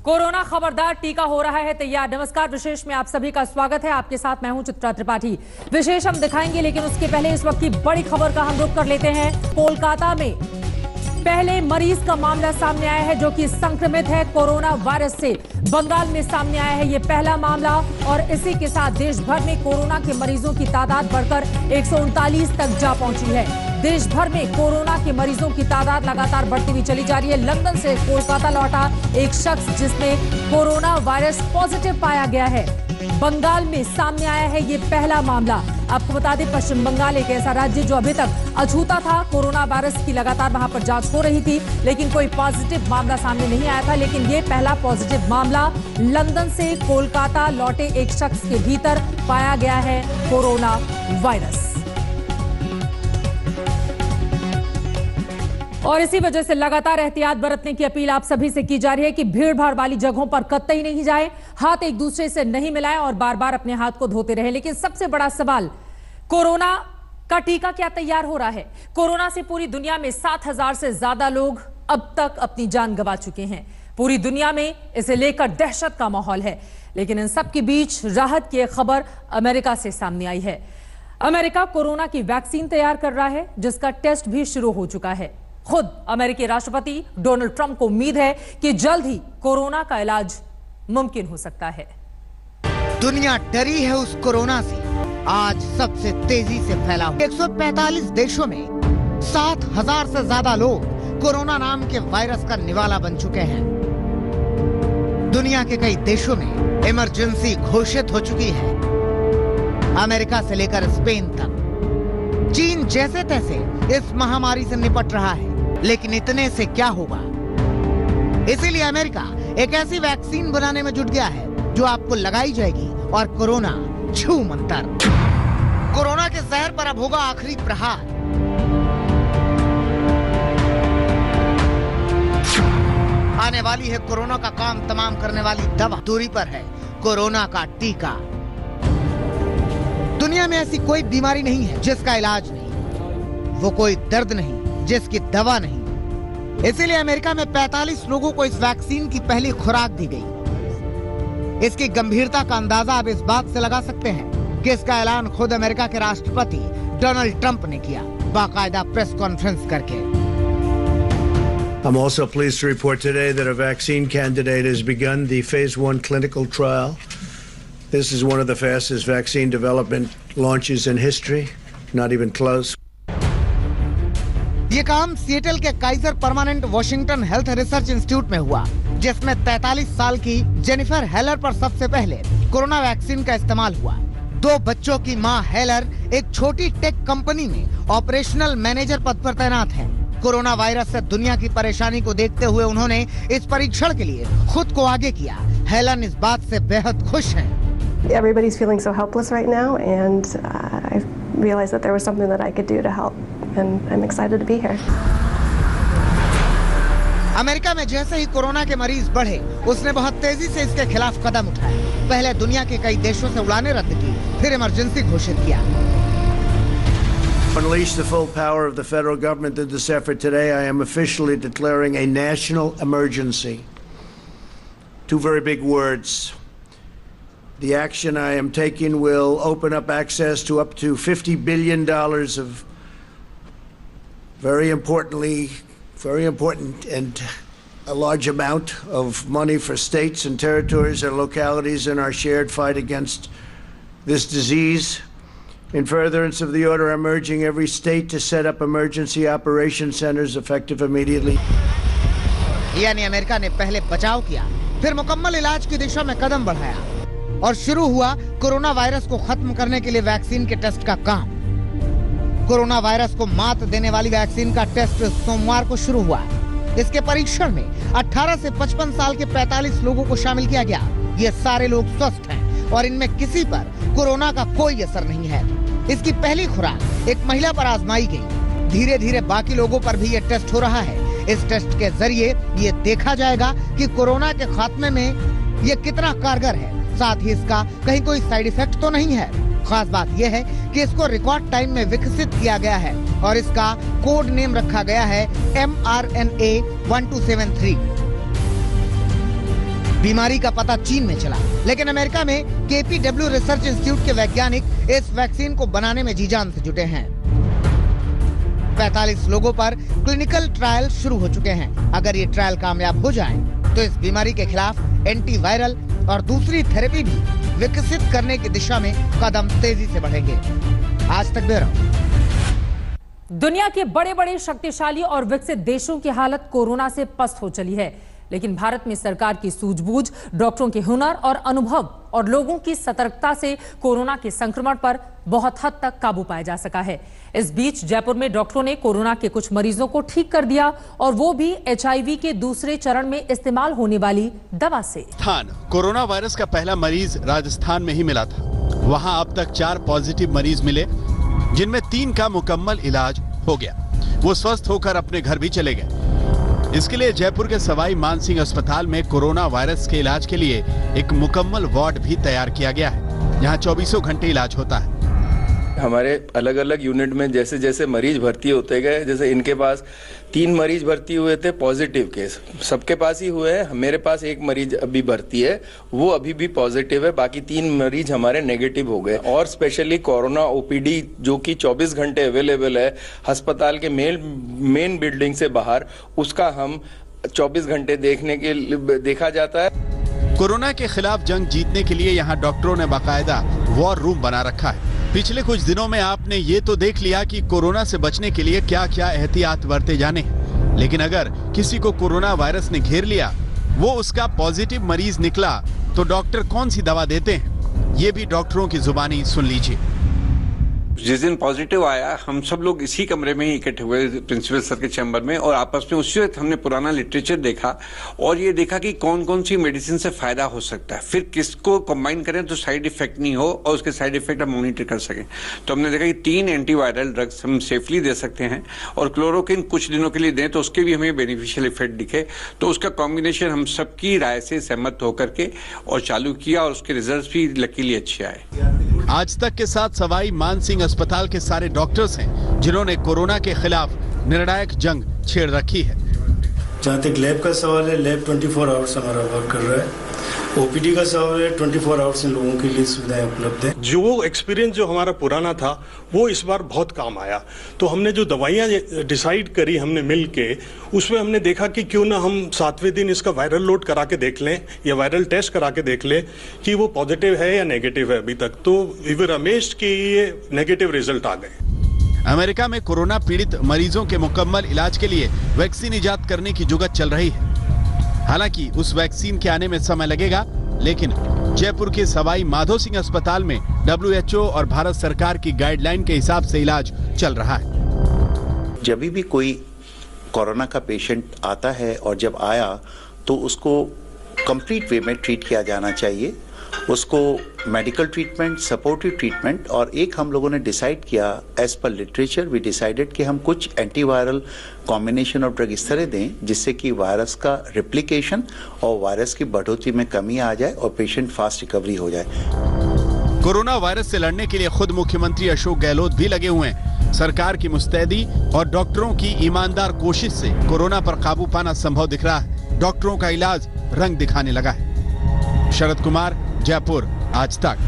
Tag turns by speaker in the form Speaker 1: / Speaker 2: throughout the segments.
Speaker 1: Corona खबरदार टीका हो रहा है तैयार। नमस्कार, विशेष में आप सभी का स्वागत है। आपके साथ मैं हूं चित्रा त्रिपाठी। विशेष हम दिखाएंगे, लेकिन उसके पहले इस वक्त की बड़ी खबर का हम रुख कर लेते हैं। कोलकाता में पहले मरीज का मामला सामने आया है जो कि संक्रमित है कोरोना वायरस से। बंगाल में सामने आया है ये पहला मामला और इसी के साथ देश भर में कोरोना के मरीजों की तादाद बढ़कर 139 तक जा पहुंची है। देश भर में कोरोना के मरीजों की तादाद लगातार बढ़ती हुई चली जा रही है। लंदन से कोलकाता लौटा एक शख्स जिसमें कोरोना वायरस पॉजिटिव पाया गया है। बंगाल में सामने आया है ये पहला मामला। आपको बता दें, पश्चिम बंगाल एक ऐसा राज्य जो अभी तक अछूता था। कोरोना वायरस की लगातार वहां पर जांच हो रही थी, लेकिन कोई पॉजिटिव मामला सामने नहीं आया था। लेकिन ये पहला पॉजिटिव मामला लंदन से कोलकाता लौटे एक शख्स के भीतर पाया गया है कोरोना वायरस। और इसी वजह से लगातार एहतियात बरतने की अपील आप सभी से की जा रही है कि भीड़ भाड़ वाली जगहों पर कतई नहीं जाएं, हाथ एक दूसरे से नहीं मिलाएं और बार बार अपने हाथ को धोते रहें। लेकिन सबसे बड़ा सवाल, कोरोना का टीका क्या तैयार हो रहा है? कोरोना से पूरी दुनिया में 7,000 से ज्यादा लोग अब तक अपनी जान गंवा चुके हैं। पूरी दुनिया में इसे लेकर दहशत का माहौल है। लेकिन इन सब के बीच राहत की एक खबर अमेरिका से सामने आई है। अमेरिका कोरोना की वैक्सीन तैयार कर रहा है, जिसका टेस्ट भी शुरू हो चुका है। खुद अमेरिकी राष्ट्रपति डोनाल्ड ट्रंप को उम्मीद है कि जल्द ही कोरोना का इलाज मुमकिन हो सकता है।
Speaker 2: दुनिया डरी है उस कोरोना से। आज सबसे तेजी से फैला 145 देशों में 7,000 से ज्यादा लोग कोरोना नाम के वायरस का निवाला बन चुके हैं। दुनिया के कई देशों में इमरजेंसी घोषित हो चुकी है। अमेरिका से लेकर स्पेन तक। चीन जैसे तैसे इस महामारी से निपट रहा है, लेकिन इतने से क्या होगा? इसीलिए अमेरिका एक ऐसी वैक्सीन बनाने में जुट गया है जो आपको लगाई जाएगी और कोरोना छू मंतर। कोरोना के जहर पर अब होगा आखिरी प्रहार। आने वाली है कोरोना का काम तमाम करने वाली दवा। दूरी पर है कोरोना का टीका। दुनिया में ऐसी कोई बीमारी नहीं है जिसका इलाज नहीं, वो कोई दर्द नहीं जिसकी दवा नहीं। इसीलिए अमेरिका में 45 लोगों को इस वैक्सीन की पहली खुराक दी गई। इसकी गंभीरता का अंदाजा आप इस बात से लगा सकते हैं कि इसका ऐलान खुद अमेरिका के राष्ट्रपति डोनाल्ड ट्रंप ने किया, बाकायदा प्रेस कॉन्फ्रेंस करके।
Speaker 3: I'm also pleased to report today that a vaccine candidate has begun the phase 1 clinical trial. This is one of the fastest vaccine development launches in history, not even close.
Speaker 2: ये काम Seattle के Kaizer permanent Washington health research institute में हुआ, जिसमें 43 साल की Jennifer हेलर पर सबसे पहले कोरोना वैक्सीन का इस्तेमाल हुआ। 2 बच्चों की मां हेलर एक छोटी टेक कंपनी में ऑपरेशनल मैनेजर पद पर तैनात है। कोरोना वायरस से दुनिया की परेशानी को देखते हुए उन्होंने इस परीक्षण के लिए खुद को आगे किया। हेलन इस बात से बेहद खुश हैं।
Speaker 4: Everybody's feeling so helpless right now, and I realized that there was something that I could do to help, and I'm excited to be here.
Speaker 2: America में जैसे ही कोरोना के मरीज बढ़े, उसने बहुत तेजी से इसके खिलाफ कदम उठाए। पहले दुनिया के कई देशों से उड़ानें रद्द की, फिर इमरजेंसी घोषित किया।
Speaker 3: Unleash the full power of the federal government in this effort today. I am officially declaring a national emergency. 2 very big words. The action I am taking will open up access to up to $50 billion of very important and a large amount of money for states and territories and localities in our shared fight against this disease. In furtherance of the order, I'm urging every state to set up emergency operation centers effective immediately.
Speaker 2: यानी America ने पहले बचाव किया, फिर मुकम्मल इलाज की दिशा में कदम बढ़ाया और शुरू हुआ कोरोना वायरस को खत्म करने के लिए वैक्सीन के टेस्ट का काम। कोरोना वायरस को मात देने वाली वैक्सीन का टेस्ट सोमवार को शुरू हुआ। इसके परीक्षण में 18 से 55 साल के 45 लोगों को शामिल किया गया। ये सारे लोग स्वस्थ हैं और इनमें किसी पर कोरोना का कोई असर नहीं है। इसकी पहली खुराक एक महिला पर आजमाई गई। धीरे धीरे बाकी लोगों पर भी ये टेस्ट हो रहा है। इस टेस्ट के जरिए ये देखा जाएगा कि कोरोना के खात्मे में ये कितना कारगर है। साथ ही इसका कहीं कोई साइड इफेक्ट तो नहीं है। खास बात यह है कि इसको रिकॉर्ड टाइम में विकसित किया गया है और इसका कोड नेम रखा गया है mRNA 1273। बीमारी का पता चीन में चला, लेकिन अमेरिका में KPW रिसर्च इंस्टीट्यूट के वैज्ञानिक इस वैक्सीन को बनाने में जी जान से जुटे हैं। 45 लोगों पर क्लिनिकल ट्रायल शुरू हो चुके हैं। अगर ये ट्रायल कामयाब हो जाए तो इस बीमारी के खिलाफ एंटीवायरल और दूसरी थेरेपी भी विकसित करने की दिशा में कदम तेजी से बढ़ेंगे। आज तक ब्यूरो।
Speaker 1: दुनिया के बड़े बड़े शक्तिशाली और विकसित देशों की हालत कोरोना से पस्त हो चली है, लेकिन भारत में सरकार की सूझबूझ, डॉक्टरों के हुनर और अनुभव और लोगों की सतर्कता से कोरोना के संक्रमण पर बहुत हद तक काबू पाया जा सका है। इस बीच जयपुर में डॉक्टरों ने कोरोना के कुछ मरीजों को ठीक कर दिया, और वो भी HIV के दूसरे चरण में इस्तेमाल होने वाली दवा से।
Speaker 5: कोरोना वायरस का पहला मरीज राजस्थान में ही मिला था। वहां अब तक 4 पॉजिटिव मरीज मिले, जिनमें 3 का मुकम्मल इलाज हो गया। वो स्वस्थ होकर अपने घर भी चले गए। इसके लिए जयपुर के सवाई मानसिंह अस्पताल में कोरोना वायरस के इलाज के लिए एक मुकम्मल वार्ड भी तैयार किया गया है। यहाँ 24 घंटे इलाज होता है।
Speaker 6: हमारे अलग अलग यूनिट में जैसे जैसे मरीज भर्ती होते गए, जैसे इनके पास 3 मरीज भर्ती हुए थे पॉजिटिव केस, सबके पास ही हुए हैं। मेरे पास 1 मरीज अभी भर्ती है, वो अभी भी पॉजिटिव है। बाकी 3 मरीज हमारे नेगेटिव हो गए। और स्पेशली कोरोना OPD जो कि 24 घंटे अवेलेबल है अस्पताल के मेन बिल्डिंग से बाहर, उसका हम 24 घंटे देखा जाता है।
Speaker 5: कोरोना के खिलाफ जंग जीतने के लिए यहाँ डॉक्टरों ने बाकायदा वॉर रूम बना रखा है। पिछले कुछ दिनों में आपने ये तो देख लिया कि कोरोना से बचने के लिए क्या क्या एहतियात बरते जाने हैं, लेकिन अगर किसी को कोरोना वायरस ने घेर लिया, वो उसका पॉजिटिव मरीज निकला, तो डॉक्टर कौन सी दवा देते हैं, ये भी डॉक्टरों की जुबानी सुन लीजिए।
Speaker 7: जिस दिन पॉजिटिव आया, हम सब लोग इसी कमरे में ही इकट्ठे हुए प्रिंसिपल सर के चैम्बर में, और आपस में उसी वक्त हमने पुराना लिटरेचर देखा और ये देखा कि कौन कौन सी मेडिसिन से फायदा हो सकता है, फिर किसको कंबाइन करें तो साइड इफेक्ट नहीं हो और उसके साइड इफेक्ट हम मॉनिटर कर सकें। तो हमने देखा कि 3 एंटीवायरल ड्रग्स हम सेफली दे सकते हैं, और क्लोरोक्विन कुछ दिनों के लिए दें तो उसके भी हमें बेनिफिशियल इफेक्ट दिखे। तो उसका कॉम्बिनेशन हम सबकी राय से सहमत होकर के और चालू किया, और उसके रिजल्ट भी लकीली अच्छे आए।
Speaker 5: आज तक के साथ सवाई मानसिंह अस्पताल के सारे डॉक्टर्स हैं जिन्होंने कोरोना के खिलाफ निर्णायक जंग छेड़ रखी है।
Speaker 8: जहाँ तक लैब का सवाल है, लैब 24 आवर्स हमारा वर्क कर रहा है। OPD का सवाल है, 24 आवर्स इन लोगों के लिए सुविधाएं उपलब्ध है।
Speaker 9: जो एक्सपीरियंस जो हमारा पुराना था वो इस बार बहुत काम आया। तो हमने जो दवाइयाँ डिसाइड करी हमने मिल के, उसमें हमने देखा कि क्यों ना हम 7वें दिन इसका वायरल लोड करा के देख लें या वायरल टेस्ट करा के देख लें कि वो पॉजिटिव है या नेगेटिव है। अभी तक तो वी वर अमेज्ड कि ये नेगेटिव रिजल्ट आ गए।
Speaker 5: अमेरिका में कोरोना पीड़ित मरीजों के मुकम्मल इलाज के लिए वैक्सीन इजाद करने की जुगत चल रही है। हालांकि उस वैक्सीन के आने में समय लगेगा, लेकिन जयपुर के सवाई माधोसिंह अस्पताल में WHO और भारत सरकार की गाइडलाइन के हिसाब से इलाज चल रहा है।
Speaker 10: जब भी कोई कोरोना का पेशेंट आता है और जब आया तो उसको कंप्लीट वे में ट्रीट किया जाना चाहिए। उसको मेडिकल ट्रीटमेंट, सपोर्टिव ट्रीटमेंट, और एक हम लोगों ने डिसाइड किया as per literature we decided कि हम कुछ एंटीवायरल कॉम्बिनेशन ऑफ ड्रग इस तरह दें जिससे कि वायरस का रिप्लिकेशन और वायरस की बढ़ोतरी में कमी आ जाए और पेशेंट फास्ट रिकवरी हो जाए।
Speaker 5: कोरोना वायरस से लड़ने के लिए खुद मुख्यमंत्री अशोक गहलोत भी लगे हुए हैं। सरकार की मुस्तैदी और डॉक्टरों की ईमानदार कोशिश से कोरोना पर काबू पाना संभव दिख रहा है। डॉक्टरों का इलाज रंग दिखाने लगा है। शरद कुमार, जयपुर, आज तक।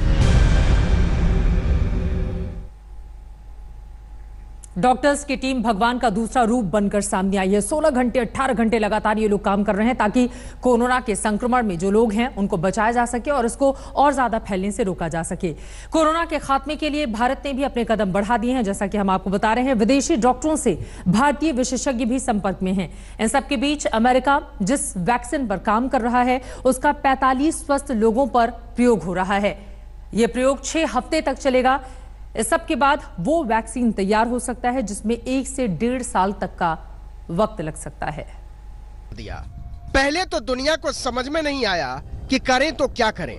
Speaker 1: डॉक्टर्स की टीम भगवान का दूसरा रूप बनकर सामने आई है। 16 घंटे 18 घंटे लगातार ये लोग काम कर रहे हैं ताकि कोरोना के संक्रमण में जो लोग हैं उनको बचाया जा सके और इसको और ज्यादा फैलने से रोका जा सके। कोरोना के खात्मे के लिए भारत ने भी अपने कदम बढ़ा दिए हैं। जैसा कि हम आपको बता रहे हैं, विदेशी डॉक्टरों से भारतीय विशेषज्ञ भी संपर्क में हैं। इन सबके बीच अमेरिका जिस वैक्सीन पर काम कर रहा है उसका 45 स्वस्थ लोगों पर प्रयोग हो रहा है। यह प्रयोग 6 हफ्ते तक चलेगा। इस सब के बाद वो वैक्सीन तैयार हो सकता है जिसमें 1 से 1.5 साल तक का वक्त लग सकता है।
Speaker 11: पहले तो दुनिया को समझ में नहीं आया कि करें तो क्या करें।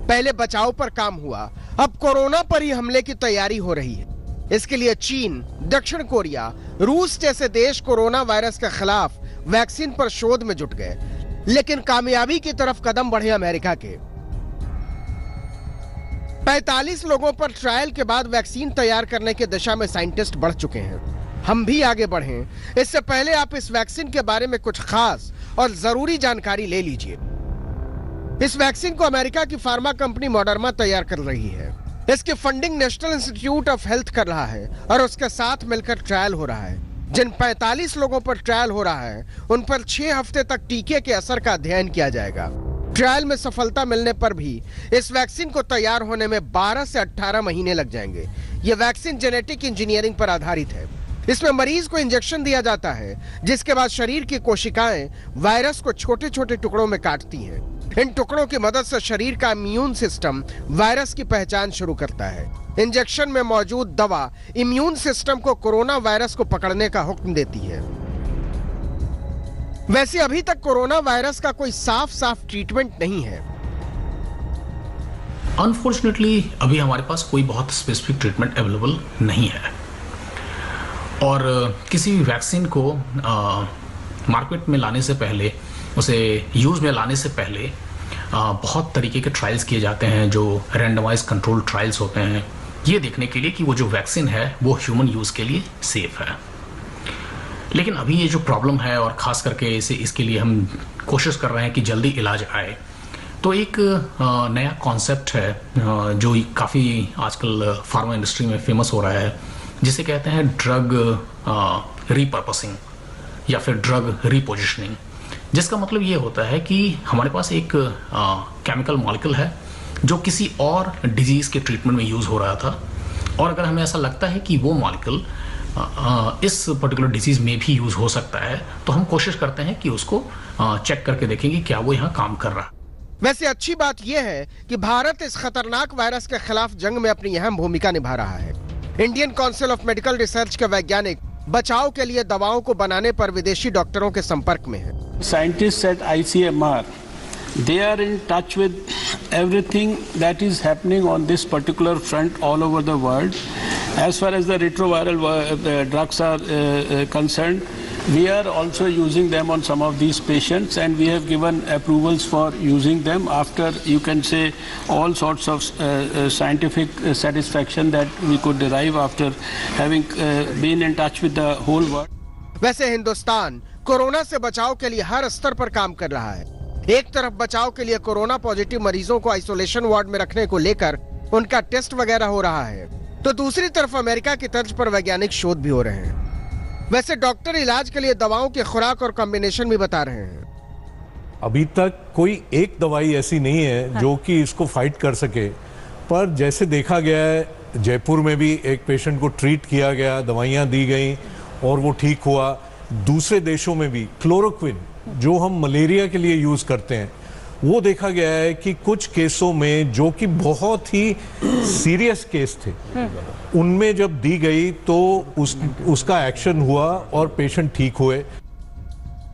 Speaker 11: पहले बचाव पर काम हुआ, अब कोरोना पर ही हमले की तैयारी हो रही है। इसके लिए चीन, दक्षिण कोरिया, रूस जैसे देश कोरोना वायरस के खिलाफ वैक्सीन पर शोध में जुट गए, लेकिन कामयाबी की तरफ कदम बढ़े अमेरिका के। 45 लोगों पर ट्रायल के बाद वैक्सीन तैयार करने की दिशा में साइंटिस्ट बढ़ चुके हैं। हम भी आगे बढ़ें इससे पहले आप इस वैक्सीन के बारे में कुछ खास और जरूरी जानकारी ले लीजिए। इस वैक्सीन को अमेरिका की फार्मा कंपनी मॉडर्ना तैयार कर रही है। इसकी funding national institute of health कर रहा है और उसके साथ मिलकर ट्रायल हो रहा है। जिन 45 लोगों पर ट्रायल हो रहा है उन पर 6 हफ्ते तक टीके के असर का अध्ययन किया जाएगा। ट्रायल में सफलता मिलने पर भी इस वैक्सीन को तैयार होने में 12 से 18 महीने लग जाएंगे। यह वैक्सीन जेनेटिक इंजीनियरिंग पर आधारित है। इसमें मरीज को इंजेक्शन दिया जाता है, जिसके बाद शरीर की कोशिकाएं वायरस को छोटे छोटे टुकड़ों में काटती हैं। इन टुकड़ों की मदद से शरीर का इम्यून सिस्टम वायरस की पहचान शुरू करता है। इंजेक्शन में मौजूद दवा इम्यून सिस्टम को कोरोना वायरस को पकड़ने का हुक्म देती है। वैसे अभी तक कोरोना वायरस का कोई साफ ट्रीटमेंट नहीं है।
Speaker 12: अनफॉर्चुनेटली अभी हमारे पास कोई बहुत स्पेसिफिक ट्रीटमेंट अवेलेबल नहीं है और किसी भी वैक्सीन को मार्केट में लाने से पहले, उसे यूज में लाने से पहले बहुत तरीके के ट्रायल्स किए जाते हैं, जो रैंडमाइज कंट्रोल ट्रायल्स होते हैं, ये देखने के लिए कि वो जो वैक्सीन है वो ह्यूमन यूज़ के लिए सेफ है। लेकिन अभी ये जो प्रॉब्लम है और ख़ास करके इसके लिए हम कोशिश कर रहे हैं कि जल्दी इलाज आए, तो एक नया कॉन्सेप्ट है जो काफ़ी आजकल फार्मा इंडस्ट्री में फेमस हो रहा है, जिसे कहते हैं ड्रग रीपर्पसिंग या फिर ड्रग रीपोजिशनिंग, जिसका मतलब ये होता है कि हमारे पास एक केमिकल मॉलिक्यूल है जो किसी और डिजीज़ के ट्रीटमेंट में यूज़ हो रहा था, और अगर हमें ऐसा लगता है कि वो मॉलिक्यूल इस पर्टिकुलर डिजीज़ में भी यूज़ हो सकता है, तो हम कोशिश करते हैं कि उसको चेक करके देखेंगे क्या वो यहाँ काम कर रहा है।
Speaker 11: वैसे अच्छी बात यह है कि भारत इस खतरनाक वायरस के खिलाफ जंग में अपनी अहम भूमिका निभा रहा है। Indian council of medical research के वैज्ञानिक बचाव के लिए दवाओं को बनाने पर विदेशी डॉक्टरों के संपर्क में हैं।
Speaker 13: Scientists at ICMR, they are in touch with everything that is happening on this particular front all over the world. As far as the retroviral drugs are concerned, we are also using them on some of these patients, and we have given approvals for using them after, you can say, all sorts of scientific satisfaction that we could derive after having been in touch with the whole world.
Speaker 11: वैसे Hindustan corona से बचाव के लिए हर स्तर पर काम कर रहा है। एक तरफ बचाव के लिए कोरोना पॉजिटिव मरीजों को आइसोलेशन वार्ड में रखने को लेकर उनका टेस्ट वगैरह हो रहा है, तो दूसरी तरफ अमेरिका की तर्ज पर वैज्ञानिक शोध भी हो रहे हैं। वैसे डॉक्टर इलाज के लिए दवाओं की खुराक और कॉम्बिनेशन भी बता रहे हैं।
Speaker 14: अभी तक कोई एक दवाई ऐसी नहीं है जो कि इसको फाइट कर सके, पर जैसे देखा गया है, जयपुर में भी एक पेशेंट को ट्रीट किया गया, दवाइयाँ दी गई और वो ठीक हुआ। दूसरे देशों में भी क्लोरोक्विन, जो हम मलेरिया के लिए यूज़ करते हैं, वो देखा गया है कि कुछ केसों में जो कि बहुत ही सीरियस केस थे, उनमें जब दी गई तो उसका एक्शन हुआ और पेशेंट ठीक हुए।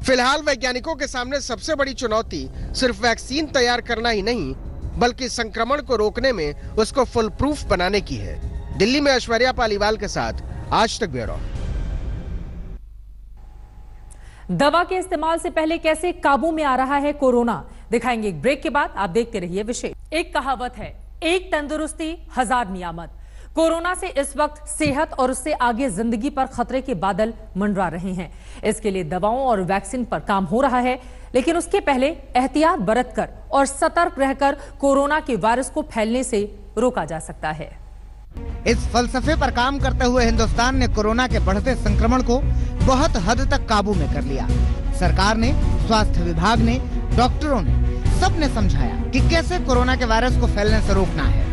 Speaker 11: फिलहाल वैज्ञानिकों के सामने सबसे बड़ी चुनौती सिर्फ वैक्सीन तैयार करना ही नहीं, बल्कि संक्रमण को रोकने में उसको फुल प्रूफ बनाने की है। दिल्ली में ऐश्वर्या पालीवाल के साथ आज तक ब्यूरो।
Speaker 1: दवा के इस्तेमाल से पहले कैसे काबू में आ रहा है कोरोना, दिखाएंगे एक ब्रेक के बाद। आप देखते रहिए विशेष। एक कहावत है, एक तंदुरुस्ती हजार नियामत। कोरोना से इस वक्त सेहत और उससे आगे जिंदगी पर खतरे के बादल मंडरा रहे हैं। इसके लिए दवाओं और वैक्सीन पर काम हो रहा है, लेकिन उसके पहले एहतियात बरतकर और सतर्क रहकर कोरोना के वायरस को फैलने से रोका जा सकता है।
Speaker 2: इस फलसफे पर काम करते हुए हिंदुस्तान ने कोरोना के बढ़ते संक्रमण को बहुत हद तक काबू में कर लिया। सरकार ने, स्वास्थ्य विभाग ने, डॉक्टरों ने, सबने समझाया कि कैसे कोरोना के वायरस को फैलने से रोकना है।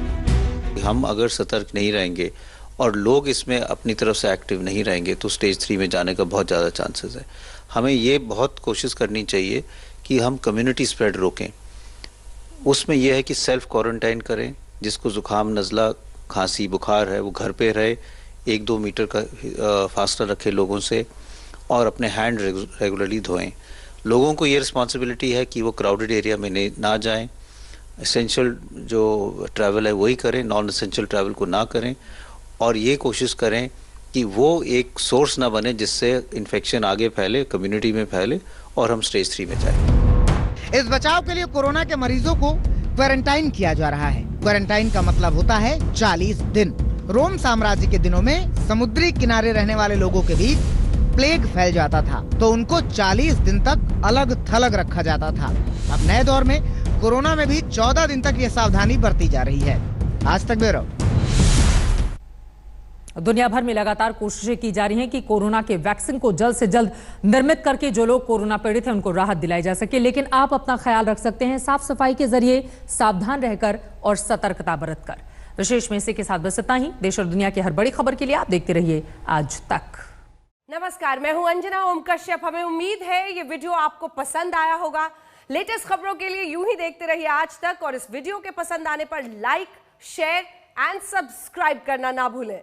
Speaker 15: हम अगर सतर्क नहीं रहेंगे और लोग इसमें अपनी तरफ से एक्टिव नहीं रहेंगे तो स्टेज 3 में जाने का बहुत ज़्यादा चांसेस है। हमें ये बहुत कोशिश करनी चाहिए कि हम कम्युनिटी स्प्रेड रोकें। उसमें यह है कि सेल्फ क्वारंटाइन करें, जिसको जुकाम, नज़ला, खांसी, बुखार है वो घर पे रहे, 1-2 मीटर का फासला रखे लोगों से और अपने हैंड रेगुलरली धोएं। लोगों को ये रिस्पॉन्सिबिलिटी है कि वो क्राउडेड एरिया में ना जाएं, एसेंशियल जो ट्रैवल है वही करें, नॉन एसेंशियल ट्रैवल को ना करें, और ये कोशिश करें कि वो एक सोर्स ना बने जिससे इन्फेक्शन आगे फैले, कम्युनिटी में फैले और हम स्टेज 3 में जाएं।
Speaker 2: इस बचाव के लिए कोरोना के मरीजों को क्वारंटाइन किया जा रहा है। क्वारंटाइन का मतलब होता है 40 दिन। रोम साम्राज्य के दिनों में समुद्री किनारे रहने वाले लोगों के बीच प्लेग फैल जाता था, तो उनको 40 दिन तक अलग थलग रखा जाता था। अब नए दौर में कोरोना में भी 14 दिन तक ये सावधानी बरती जा रही है। आज तक ब्यूरो।
Speaker 1: दुनिया भर में लगातार कोशिशें की जा रही हैं कि कोरोना के वैक्सीन को जल्द से जल्द निर्मित करके जो लोग कोरोना पीड़ित हैं उनको राहत दिलाई जा सके। लेकिन आप अपना ख्याल रख सकते हैं साफ सफाई के जरिए, सावधान रहकर और सतर्कता बरतकर। विशेष में इसी के साथ बस इतना ही। देश और दुनिया की हर बड़ी खबर के लिए आप देखते रहिए आज तक।
Speaker 16: नमस्कार, मैं हूं अंजना ओम कश्यप। हमें उम्मीद है ये वीडियो आपको पसंद आया होगा। लेटेस्ट खबरों के लिए यूं ही देखते रहिए आज तक, और इस वीडियो के पसंद आने पर लाइक, शेयर एंड सब्सक्राइब करना ना भूलें।